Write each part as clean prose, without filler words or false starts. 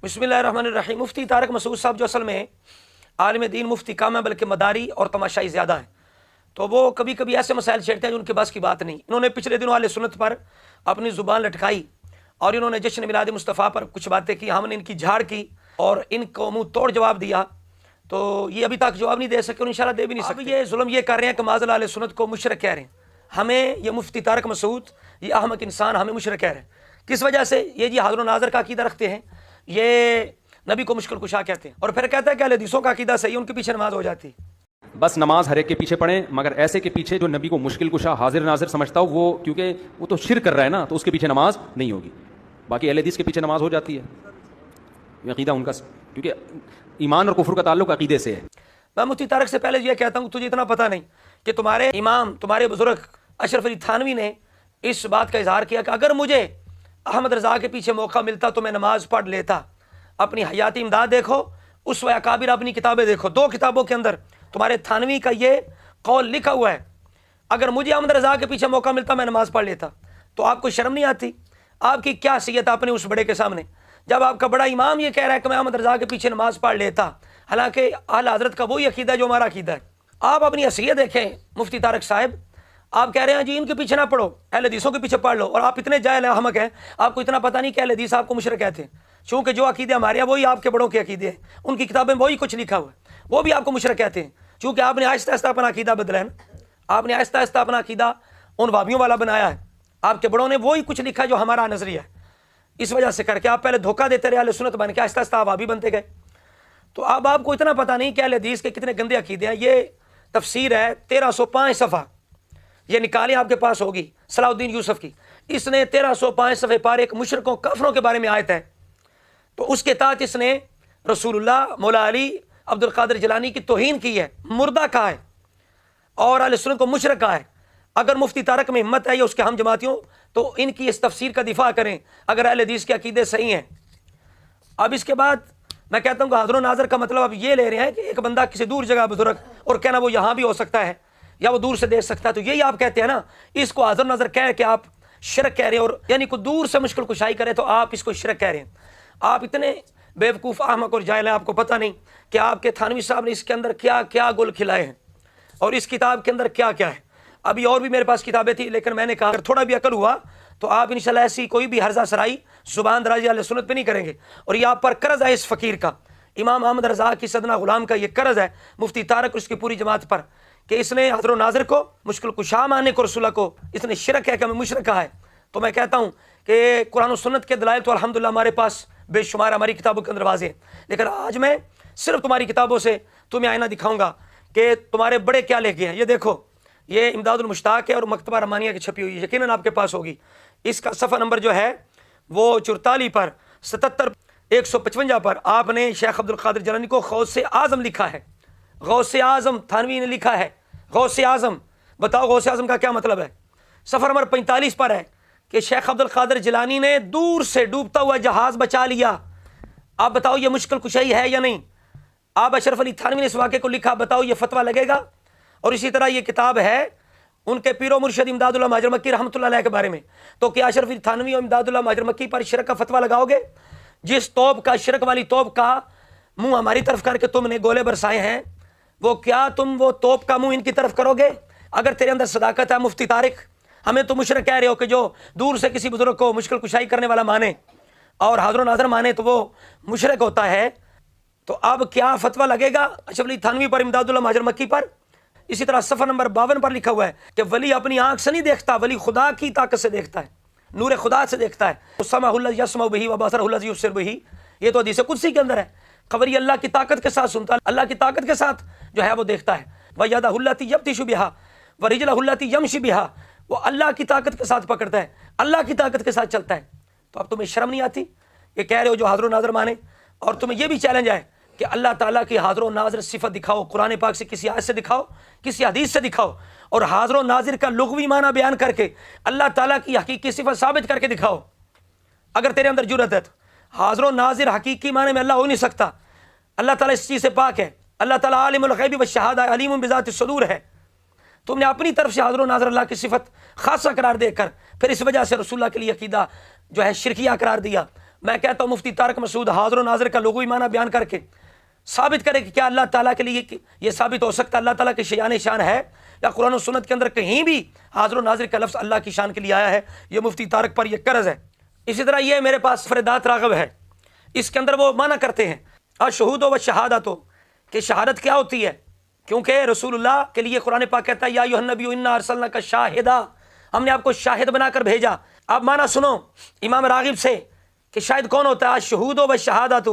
بسم اللہ الرحمن الرحیم۔ مفتی طارق مسعود صاحب جو اصل میں عالم دین مفتی کام ہے بلکہ مداری اور تماشائی زیادہ ہیں، تو وہ کبھی کبھی ایسے مسائل چھیڑتے ہیں جو ان کے بس کی بات نہیں۔ انہوں نے پچھلے دنوں اہل سنت پر اپنی زبان لٹکائی اور انہوں نے جشن میلاد مصطفیٰ پر کچھ باتیں کی، ہم نے ان کی جھاڑ کی اور ان کو منہ توڑ جواب دیا، تو یہ ابھی تک جواب نہیں دے سکے اور انشاءاللہ دے بھی نہیں سکتے۔ یہ ظلم یہ کر رہے ہیں کہ معاذ اللہ اہل سنت کو مشرک کہہ رہے ہیں، ہمیں یہ مفتی طارق مسعود یہ احمق انسان ہمیں مشرک کہہ رہے ہیں۔ کس وجہ سے؟ یہ جی حاضر و ناظر کا عقیدہ رکھتے ہیں، یہ نبی کو مشکل کشا کہتے ہیں، اور پھر کہتا ہے کہ اہل حدیثوں کا عقیدہ صحیح، ان کے پیچھے نماز ہو جاتی۔ بس نماز ہر ایک کے پیچھے پڑھیں، مگر ایسے کے پیچھے جو نبی کو مشکل کشا حاضر ناظر سمجھتا ہو وہ، کیونکہ وہ تو شرک کر رہا ہے نا، تو اس کے پیچھے نماز نہیں ہوگی۔ باقی اہل حدیث کے پیچھے نماز ہو جاتی ہے، یہ عقیدہ ان کا، کیونکہ ایمان اور کفر کا تعلق عقیدے سے ہے۔ میں مفتی طارق سے پہلے یہ کہتا ہوں، تجھے اتنا پتہ نہیں کہ تمہارے امام تمہارے بزرگ اشرف علی تھانوی نے اس بات کا اظہار کیا کہ اگر مجھے احمد رضا کے پیچھے موقع ملتا تو میں نماز پڑھ لیتا۔ اپنی حیاتی امداد دیکھو، اس و اکابر اپنی کتابیں دیکھو، دو کتابوں کے اندر تمہارے تھانوی کا یہ قول لکھا ہوا ہے، اگر مجھے احمد رضا کے پیچھے موقع ملتا میں نماز پڑھ لیتا۔ تو آپ کو شرم نہیں آتی؟ آپ کی کیا حیثیت آپ نے اس بڑے کے سامنے، جب آپ کا بڑا امام یہ کہہ رہا ہے کہ میں احمد رضا کے پیچھے نماز پڑھ لیتا، حالانکہ اعلیٰ حضرت کا وہی عقیدہ ہے جو ہمارا عقیدہ ہے۔ آپ اپنی حیثیت دیکھیں مفتی طارق صاحب، آپ کہہ رہے ہیں جی ان کے پیچھے نہ پڑھو، اہل حدیثوں کے پیچھے پڑھ لو، اور آپ اتنے جاہل ہیں، احمق ہیں، آپ کو اتنا پتہ نہیں کہ اہل حدیث آپ کو مشرک کہتے ہیں، چونکہ جو عقیدے ہمارے ہیں وہی آپ کے بڑوں کے عقیدے ہیں، ان کی کتابیں وہی کچھ لکھا ہوا ہے، وہ بھی آپ کو مشرک کہتے ہیں، چونکہ آپ نے آہستہ آہستہ اپنا عقیدہ بدلا ہے نا، آپ نے آہستہ آہستہ اپنا عقیدہ ان وابیوں والا بنایا ہے، آپ کے بڑوں نے وہی کچھ لکھا جو ہمارا نظریہ ہے، اس وجہ سے کر کے آپ پہلے دھوکہ دیتے رہے، اہل سنت بن کے آہستہ آہستہ آپ وابی بنتے گئے۔ تو اب آپ کو اتنا پتہ نہیں کہ اہل حدیث کے کتنے گندے عقیدے ہیں۔ یہ تفسیر ہے 1305 صفحہ، یہ نکالیں آپ کے پاس ہوگی، صلاح الدین یوسف کی، اس نے 1305 صفحے پر ایک مشرکوں کافروں کے بارے میں آیت ہے، تو اس کے تحت اس نے رسول اللہ، مولا علی، عبد القادر جیلانی کی توہین کی ہے، مردہ کہا ہے، اور اہل سنت کو مشرک کہا ہے۔ اگر مفتی طارق میں ہمت ہے یا اس کے ہم جماعتیوں تو ان کی اس تفسیر کا دفاع کریں اگر اہل حدیث کے عقیدے صحیح ہیں۔ اب اس کے بعد میں کہتا ہوں کہ حاضر و ناظر کا مطلب اب یہ لے رہے ہیں کہ ایک بندہ کسی دور جگہ بزرگ اور کہنا وہ یہاں بھی ہو سکتا ہے یا وہ دور سے دیکھ سکتا ہے، تو یہی آپ کہتے ہیں نا، اس کو حاضر ناظر کہہ کہ آپ شرک کہہ رہے ہیں، اور یعنی کوئی دور سے مشکل کشائی کرے تو آپ اس کو شرک کہہ رہے ہیں۔ آپ اتنے بیوقوف احمق اور جاہل ہیں، آپ کو پتہ نہیں کہ آپ کے تھانوی صاحب نے اس کے اندر کیا کیا گل کھلائے ہیں اور اس کتاب کے اندر کیا کیا ہے۔ ابھی اور بھی میرے پاس کتابیں تھیں، لیکن میں نے کہا اگر تھوڑا بھی عقل ہوا تو آپ انشاءاللہ ایسی کوئی بھی ہرزہ سرائی زبان درازی اہل سنت پہ نہیں کریں گے، اور یہ آپ پر قرض ہے اس فقیر کا، امام احمد رضا کی سدنا غلام کا یہ قرض ہے مفتی طارق اور اس کی پوری جماعت پر، کہ اس نے حضر و ناظر کو مشکل کشا ماننے کو رسول اللہ کو اس نے شرک ہے کہ ہمیں مشرک کہا ہے۔ تو میں کہتا ہوں کہ قرآن و سنت کے دلائل تو الحمدللہ ہمارے پاس بے شمار ہماری کتابوں کے اندر واضح ہیں، لیکن آج میں صرف تمہاری کتابوں سے تمہیں آئینہ دکھاؤں گا کہ تمہارے بڑے کیا لے گئے ہیں۔ یہ دیکھو، یہ امداد المشتاق ہے اور مکتبہ رحمانیہ کی چھپی ہوئی، یقیناً آپ کے پاس ہوگی۔ اس کا صفحہ نمبر جو ہے وہ 44 پر 77 155 پر آپ نے شیخ عبد القادر جیلانی کو غوث اعظم لکھا ہے، غوث اعظم تھانوی نے لکھا ہے، غوث اعظم۔ بتاؤ غوث اعظم کا کیا مطلب ہے؟ صفحہ نمبر 45 پر ہے کہ شیخ عبد القادر جیلانی نے دور سے ڈوبتا ہوا جہاز بچا لیا۔ آپ بتاؤ یہ مشکل کشائی ہے یا نہیں؟ آپ اشرف علی تھانوی نے اس واقعے کو لکھا، بتاؤ یہ فتویٰ لگے گا؟ اور اسی طرح یہ کتاب ہے ان کے پیر و مرشد امداد اللہ مہاجر مکی رحمۃ اللہ علیہ کے بارے میں، تو کیا اشرف علی تھانوی اور امداد اللہ مہاجر مکی پر شرک کا فتویٰ لگاؤ گے؟ جس توپ کا، شرک والی توپ کا منہ ہماری طرف کر کے تم نے گولے برسائے ہیں، وہ کیا تم وہ توپ کا منہ ان کی طرف کرو گے؟ اگر تیرے اندر صداقت ہے مفتی طارق، ہمیں تو مشرک کہہ رہے ہو کہ جو دور سے کسی بزرگ کو مشکل کشائی کرنے والا مانے اور حاضر و ناظر مانے تو وہ مشرک ہوتا ہے، تو اب کیا فتویٰ لگے گا اشرف علی تھانوی پر، امداد اللہ مہاجر مکی پر؟ اسی طرح صفحہ نمبر 52 پر لکھا ہوا ہے کہ ولی اپنی آنکھ سے نہیں دیکھتا، ولی خدا کی طاقت سے دیکھتا ہے، نور خدا سے دیکھتا ہے۔ سمع الذی یسمع بہ وبصر الذی یبصر بہ، یہ تو حدیث قدسی کے اندر ہے، خبری اللہ کی طاقت کے ساتھ سنتا ہے، اللہ کی طاقت کے ساتھ جو ہے وہ دیکھتا ہے۔ ویدہ التی یبطش بہا ورجلہ التی یمشی بہا، وہ اللہ کی طاقت کے ساتھ پکڑتا ہے، اللہ کی طاقت کے ساتھ چلتا ہے۔ تو اب تمہیں شرم نہیں آتی؟ یہ کہہ رہے ہو جو حاضر و ناظر مانے، اور تمہیں یہ بھی چیلنج ہے کہ اللہ تعالیٰ کی حاضر و ناظر صفت دکھاؤ، قرآن پاک سے کسی آیت سے دکھاؤ، کسی حدیث سے دکھاؤ، اور حاضر و ناظر کا لغوی معنی بیان کر کے اللہ تعالیٰ کی حقیقی صفت ثابت کر کے دکھاؤ۔ اگر تیرے اندر جرأت ہے تو حاضر و ناظر حقیقی معنی میں اللہ ہو نہیں سکتا، اللہ تعالیٰ اس چیز سے پاک ہے، اللہ تعالیٰ عالم الغیب والشہادہ علیم بذات الصدور ہے۔ تم نے اپنی طرف سے حاضر و ناظر اللہ کی صفت خاصہ قرار دے کر پھر اس وجہ سے رسول اللہ کے لیے عقیدہ جو ہے شرکیہ قرار دیا، میں کہتا ہوں مفتی طارق مسعود حاضر و ناظر کا لغوی معنی بیان کر کے ثابت کرے کہ کیا اللہ تعالیٰ کے لیے یہ ثابت ہو سکتا ہے اللہ تعالیٰ کی شان ہے یا قرآن و سنت کے اندر کہیں بھی حاضر و ناظر کا لفظ اللہ کی شان کے لیے آیا ہے؟ یہ مفتی طارق پر یہ قرض ہے۔ اسی طرح یہ میرے پاس فردات راغب ہے، اس کے اندر وہ معنی کرتے ہیں الشہود و شہادت، کہ شہادت کیا ہوتی ہے، کیونکہ رسول اللہ کے لیے قرآن پاک کہتا ہے یا ایھا النبی انا ارسلناک شاہدا، ہم نے آپ کو شاہد بنا کر بھیجا۔ اب معنی سنو امام راغب سے کہ شاہد کون ہوتا ہے؟ الشہود و شہادت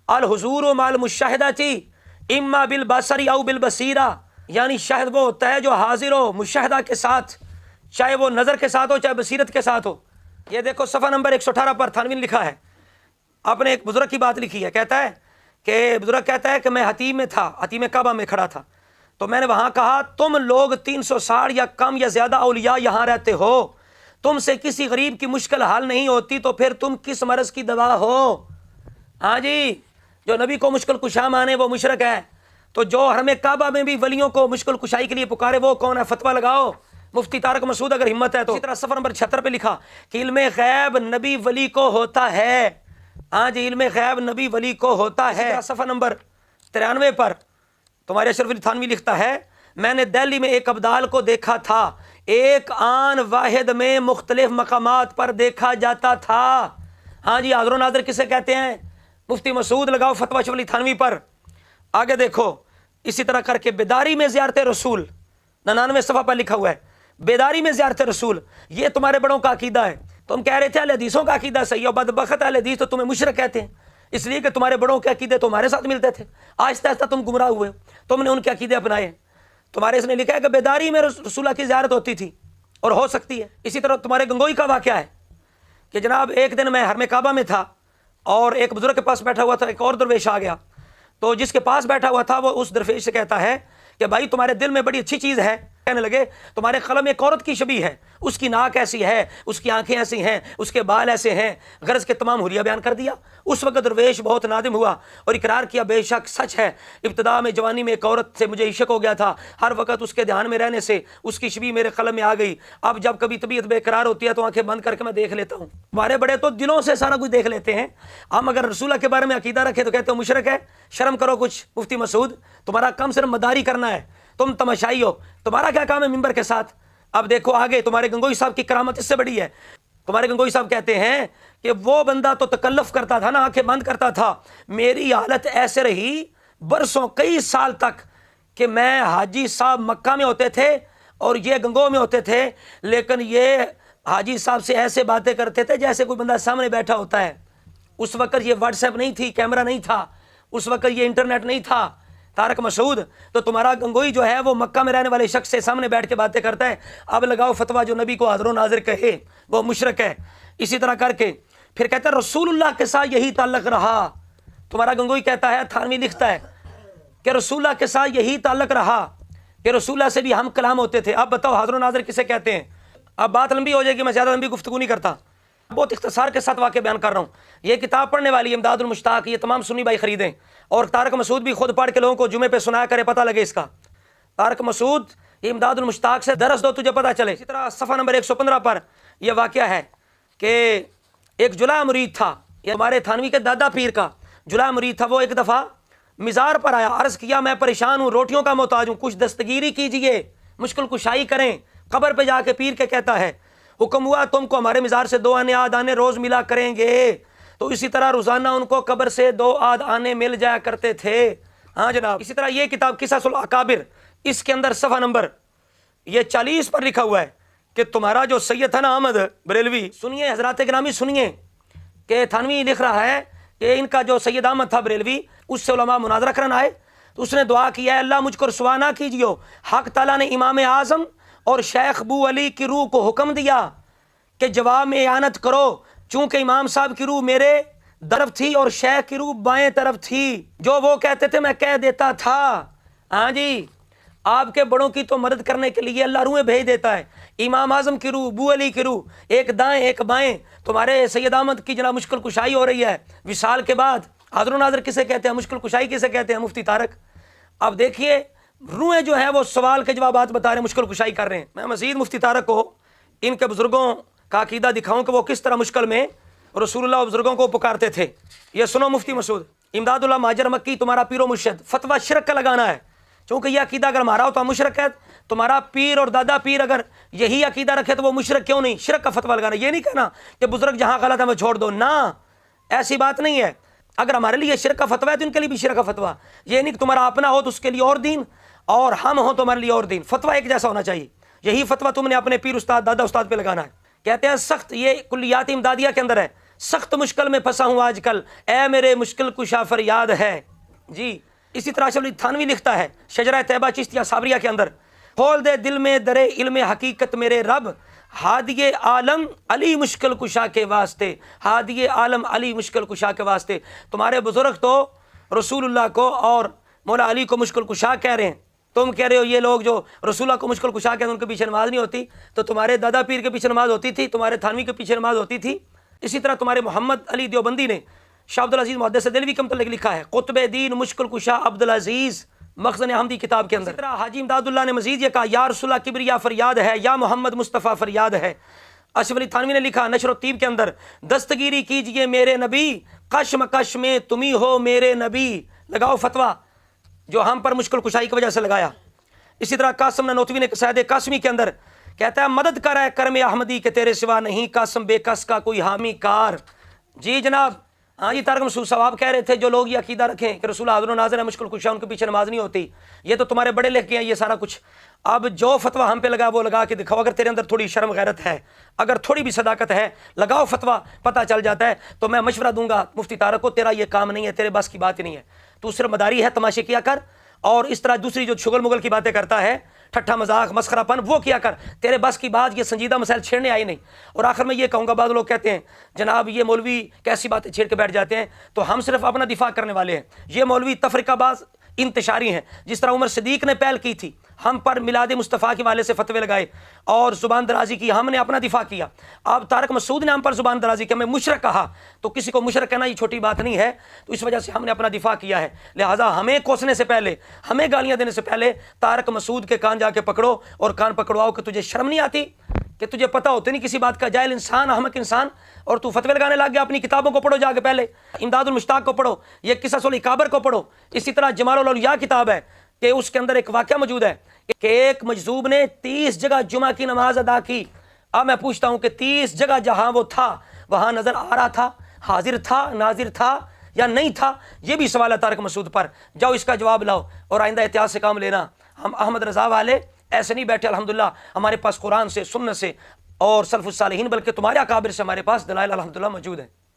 الحضور مع المشاہدۃ اما بالبصر او بالبصیرہ، یعنی شاہد وہ ہوتا ہے جو حاضر ہو مشاہدہ کے ساتھ، چاہے وہ نظر کے ساتھ ہو چاہے بصیرت کے ساتھ ہو۔ یہ دیکھو صفحہ نمبر 118 پر تھانوی نے لکھا ہے، آپ نے ایک بزرگ کی بات لکھی ہے، کہتا ہے کہ بزرگ کہتا ہے کہ میں حتیم میں تھا، حتیم کعبہ میں کھڑا تھا، تو میں نے وہاں کہا تم لوگ 360 یا کم یا زیادہ اولیاء یہاں رہتے ہو، تم سے کسی غریب کی مشکل حل نہیں ہوتی، تو پھر تم کس مرض کی دوا ہو؟ ہاں جی، جو نبی کو مشکل کشا مانے وہ مشرک ہے، تو جو حرم کعبہ میں بھی ولیوں کو مشکل کشائی کے لیے پکارے وہ کون ہے؟ فتویٰ لگاؤ مفتی طارق مسعود اگر ہمت ہے تو۔ اسی طرح صفحہ نمبر 76 پہ لکھا کہ علم غیب نبی ولی کو ہوتا ہے، ہاں جی علم غیب نبی ولی کو ہوتا ہے۔ صفحہ نمبر 93 پر تمہارے اشرف علی تھانوی لکھتا ہے میں نے دہلی میں ایک ابدال کو دیکھا تھا، ایک آن واحد میں مختلف مقامات پر دیکھا جاتا تھا۔ ہاں جی حاضر و ناظر کسے کہتے ہیں؟ مفتی مسعود لگاؤ فتویٰ اشرف علی تھانوی پر۔ آگے دیکھو اسی طرح کر کے بیداری میں زیارت رسول 99 صفحہ پر لکھا ہوا ہے، بیداری میں زیارت رسول، یہ تمہارے بڑوں کا عقیدہ ہے۔ تم کہہ رہے تھے اہل حدیثوں کا عقیدہ صحیح ہے، بدبخت اہل حدیث تو تمہیں مشرک کہتے ہیں، اس لیے کہ تمہارے بڑوں کے عقیدے تمہارے ساتھ ملتے تھے، آہستہ آہستہ تم گمراہ ہوئے، تم نے ان کے عقیدے اپنائے۔ تمہارے اس نے لکھا ہے کہ بیداری میں رسول اللہ کی زیارت ہوتی تھی اور ہو سکتی ہے۔ اسی طرح تمہارے گنگوئی کا واقعہ ہے کہ جناب ایک دن میں حرم کعبہ میں تھا اور ایک بزرگ کے پاس بیٹھا ہوا تھا، ایک اور درویش آ گیا، تو جس کے پاس بیٹھا ہوا تھا وہ اس درویش سے کہتا ہے کہ بھائی تمہارے دل میں بڑی اچھی چیز ہے، کہنے لگے تمہارے قلم ایک عورت کی شبیہ ہے، اس کی ناک ایسی ہے، اس کی آنکھیں ایسی ہیں، اس کے بال ایسے ہیں، غرض کے تمام حلیہ بیان کر دیا۔ اس وقت درویش بہت نادم ہوا اور اقرار کیا بے شک سچ ہے، ابتدا میں جوانی میں ایک عورت سے مجھے عشق ہو گیا تھا، ہر وقت اس کے دھیان میں رہنے سے اس کی شبیہ میرے قلم میں آ گئی، اب جب کبھی طبیعت بے قرار ہوتی ہے تو آنکھیں بند کر کے میں دیکھ لیتا ہوں۔ ہمارے بڑے تو دلوں سے سارا کچھ دیکھ لیتے ہیں، ہم اگر رسول اللہ کے بارے میں عقیدہ رکھے تو کہتے ہو مشرک ہے۔ شرم کرو کچھ مفتی مسعود، تمہارا کم صرف مداری کرنا ہے، تم تماشائی ہو، تمہارا کیا کام ہے ممبر کے ساتھ؟ اب دیکھو آگے تمہارے گنگوئی صاحب کی کرامت اس سے بڑی ہے۔ تمہارے گنگوئی صاحب کہتے ہیں کہ وہ بندہ تو تکلف کرتا تھا نا، آنکھیں بند کرتا تھا، میری حالت ایسے رہی برسوں کئی سال تک کہ میں حاجی صاحب مکہ میں ہوتے تھے اور یہ گنگو میں ہوتے تھے، لیکن یہ حاجی صاحب سے ایسے باتیں کرتے تھے جیسے کوئی بندہ سامنے بیٹھا ہوتا ہے۔ اس وقت یہ واٹس ایپ نہیں تھی، کیمرہ نہیں تھا، اس وقت یہ انٹرنیٹ نہیں تھا۔ طارق مسعود تو تمہارا گنگوئی جو ہے وہ مکہ میں رہنے والے شخص سے سامنے بیٹھ کے باتیں کرتا ہے، اب لگاؤ فتویٰ جو نبی کو حاضر و ناظر کہے وہ مشرک ہے۔ اسی طرح کر کے پھر کہتا ہے رسول اللہ کے ساتھ یہی تعلق رہا، تمہارا گنگوئی کہتا ہے، تھانوی لکھتا ہے کہ رسول اللہ کے ساتھ یہی تعلق رہا کہ رسول اللہ سے بھی ہم کلام ہوتے تھے۔ اب بتاؤ حاضر و ناظر کسے کہتے ہیں؟ اب بات لمبی ہو جائے گی، میں زیادہ لمبی گفتگو نہیں کرتا، بہت اختصار کے ساتھ واقعہ بیان کر رہا ہوں۔ یہ کتاب پڑھنے والی امداد المشتاق، یہ تمام سنی بھائی خریدیں، اور طارق مسعود بھی خود پڑھ کے لوگوں کو جمعے پہ سنایا کرے، پتہ لگے اس کا۔ طارق مسعود یہ امداد المشتاق سے درس دو تجھے پتہ چلے۔ اسی طرح صفحہ نمبر 115 پر یہ واقعہ ہے کہ ایک جلا مرید تھا، یہ ہمارے تھانوی کے دادا پیر کا جلا مرید تھا، وہ ایک دفعہ مزار پر آیا، عرض کیا میں پریشان ہوں، روٹیوں کا محتاج ہوں، کچھ دستگیری کیجئے، مشکل کشائی کریں۔ قبر پہ جا کے پیر کے کہتا ہے حکم ہوا تم کو ہمارے مزار سے 2 آنے آدھ آنے روز ملا کریں گے، تو اسی طرح روزانہ ان کو قبر سے 2 آدھ آنے مل جایا کرتے تھے۔ ہاں جناب، اسی طرح یہ کتاب قصص الاکابر، اس کے اندر صفحہ نمبر یہ 40 پر لکھا ہوا ہے کہ تمہارا جو سید تھا نا احمد بریلوی، سنیے حضرات گرامی سنیے کہ تھانوی لکھ رہا ہے کہ ان کا جو سید احمد تھا بریلوی، اس سے علماء مناظرہ کرنا آئے تو اس نے دعا کیا ہے اللہ مجھ کو رسوا نہ کیجیو، حق تعالیٰ نے امام اعظم اور شیخ ابو علی کی روح کو حکم دیا کہ جواب میں اعانت کرو، چونکہ امام صاحب کی روح میرے طرف تھی اور شیخ کی روح بائیں طرف تھی، جو وہ کہتے تھے میں کہہ دیتا تھا۔ ہاں جی، آپ کے بڑوں کی تو مدد کرنے کے لیے اللہ روحیں بھیج دیتا ہے، امام اعظم کی روح، ابو علی کی روح، ایک دائیں ایک بائیں۔ تمہارے سید احمد کی جناب مشکل کشائی ہو رہی ہے وصال کے بعد، حاضر و ناظر کسے کہتے ہیں، مشکل کشائی کسے کہتے ہیں؟ مفتی طارق۔ اب دیکھیے روحیں جو ہے وہ سوال کے جوابات بتا رہے ہیں، مشکل کشائی کر رہے ہیں۔ میں مزید مفتی طارق کو ان کے بزرگوں کا عقیدہ دکھاؤں کہ وہ کس طرح مشکل میں رسول اللہ بزرگوں کو پکارتے تھے. یہ سنو مفتی مسعود امداد اللہ مہاجر مکی تمہارا پیر و مرشد. فتویٰ شرک کا لگانا ہے، چونکہ یہ عقیدہ اگر ہمارا ہو تو ہم مشرک ہے. تمہارا پیر اور دادا پیر اگر یہی عقیدہ رکھے تو وہ مشرک کیوں نہیں؟ شرک کا فتویٰ لگانا. یہ نہیں کہنا کہ بزرگ جہاں غلط ہے میں چھوڑ دو، نہ ایسی بات نہیں ہے. اگر ہمارے لیے شرک کا فتویٰ ہے تو ان کے لیے بھی شرک کا فتویٰ. یہ نہیں کہ تمہارا اپنا ہو تو اس کے لیے اور دین اور ہم ہوں تو ہمارے لیے اور دین. فتویٰ ایک جیسا ہونا چاہیے. یہی فتویٰ تم نے اپنے پیر استاد دادا استاد پہ لگانا ہے. کہتے ہیں سخت، یہ کلیات امدادیہ کے اندر ہے، سخت مشکل میں پھنسا ہوں آج کل، اے میرے مشکل کشا فریاد ہے. جی اسی طرح اشرف علی تھانوی لکھتا ہے شجرہ طیبہ چشتیہ صابریہ کے اندر، کھول دے دل میں در علم حقیقت میرے رب، ہادی عالم علی مشکل کشا کے واسطے، ہادی عالم علی مشکل کشا کے واسطے. تمہارے بزرگ تو رسول اللہ کو اور مولا علی کو مشکل کشا کہہ رہے ہیں. تم کہہ رہے ہو یہ لوگ جو رسول اللہ کو مشکل کشا کہتے ہیں ان کے پیچھے نماز نہیں ہوتی. تو تمہارے دادا پیر کے پیچھے نماز ہوتی تھی، تمہارے تھانوی کے پیچھے نماز ہوتی تھی. اسی طرح تمہارے محمد علی دیوبندی نے شاہ عبدالعزیز محدث دہلوی کے متعلق لکھا ہے قطب دین مشکل کشا عبدالعزیز مخزن احمدی کتاب کے اندر. اسی طرح حاجی امداد اللہ نے مزید یہ کہا یا رسول اللہ کبریا فریاد ہے، یا محمد مصطفیٰ فریاد ہے. اشرف علی تھانوی نے لکھا نشر و طیب کے اندر دستگیری کیجئے میرے نبی، کشم کش میں تمہیں ہو میرے نبی. لگاؤ فتویٰ جو ہم پر مشکل کشائی کی وجہ سے لگایا. اسی طرح قاسم نانوتوی نے قصائد قاسمی کے اندر کہتا ہے مدد کر ہے کرم احمدی کے تیرے سوا نہیں قاسم بے کس کا کوئی حامی کار. جی جناب، ہاں جی طارق مسعود صاحب کہہ رہے تھے جو لوگ یہ عقیدہ رکھیں کہ رسول حاضر و ناظر ہے مشکل کشا ان کے پیچھے نماز نہیں ہوتی، یہ تو تمہارے بڑے لکھ کے ہیں یہ سارا کچھ. اب جو فتویٰ ہم پہ لگا وہ لگا کے دکھاؤ. اگر تیرے اندر تھوڑی شرم غیرت ہے، اگر تھوڑی بھی صداقت ہے، لگاؤ فتویٰ، پتہ چل جاتا ہے. تو میں مشورہ دوں گا مفتی طارق کو، تیرا یہ کام نہیں ہے، تیرے بس کی بات ہی نہیں ہے. تو صرف مداری ہے، تماشے کیا کر، اور اس طرح دوسری جو شغل مغل کی باتیں کرتا ہے، ٹھٹھا مذاق مسخرہ پن، وہ کیا کر. تیرے بس کی بات یہ سنجیدہ مسائل چھیڑنے آئی نہیں. اور آخر میں یہ کہوں گا، بعض لوگ کہتے ہیں جناب یہ مولوی کیسی باتیں چھیڑ کے بیٹھ جاتے ہیں، تو ہم صرف اپنا دفاع کرنے والے ہیں. یہ مولوی تفرقہ باز انتشاری ہیں. جس طرح عمر صدیق نے پہل کی تھی، ہم پر میلاد مصطفیٰ کے والے سے فتوے لگائے اور زبان درازی کی، ہم نے اپنا دفاع کیا. اب طارق مسعود نے ہم پر زبان درازی کی، ہمیں مشرک کہا، تو کسی کو مشرک کہنا یہ چھوٹی بات نہیں ہے. تو اس وجہ سے ہم نے اپنا دفاع کیا ہے. لہٰذا ہمیں کوسنے سے پہلے، ہمیں گالیاں دینے سے پہلے طارق مسعود کے کان جا کے پکڑو اور کان پکڑواؤ کہ تجھے شرم نہیں آتی، کہ تجھے پتہ ہوتے نہیں کسی بات کا، جاہل انسان، احمق انسان، اور تو فتوے لگانے لگ گیا. اپنی کتابوں کو پڑھو جا کے، پہلے امداد المشتاق کو پڑھو، یہ قصص الاکابر کو پڑھو. اسی طرح جمال الاولیاء کتاب ہے کہ اس کے اندر ایک واقعہ موجود ہے کہ ایک مجذوب نے 30 جگہ جمعہ کی نماز ادا کی. اب میں پوچھتا ہوں کہ 30 جگہ جہاں وہ تھا وہاں نظر آ رہا تھا، حاضر تھا، ناظر تھا یا نہیں تھا؟ یہ بھی سوال ہے طارق مسعود پر. جاؤ اس کا جواب لاؤ اور آئندہ احتیاط سے کام لینا. ہم احمد رضا والے ایسے نہیں بیٹھے الحمدللہ، ہمارے پاس قرآن سے، سنت سے اور سلف الصالحین، بلکہ تمہارے اکابر سے ہمارے پاس دلائل الحمدللہ موجود ہیں.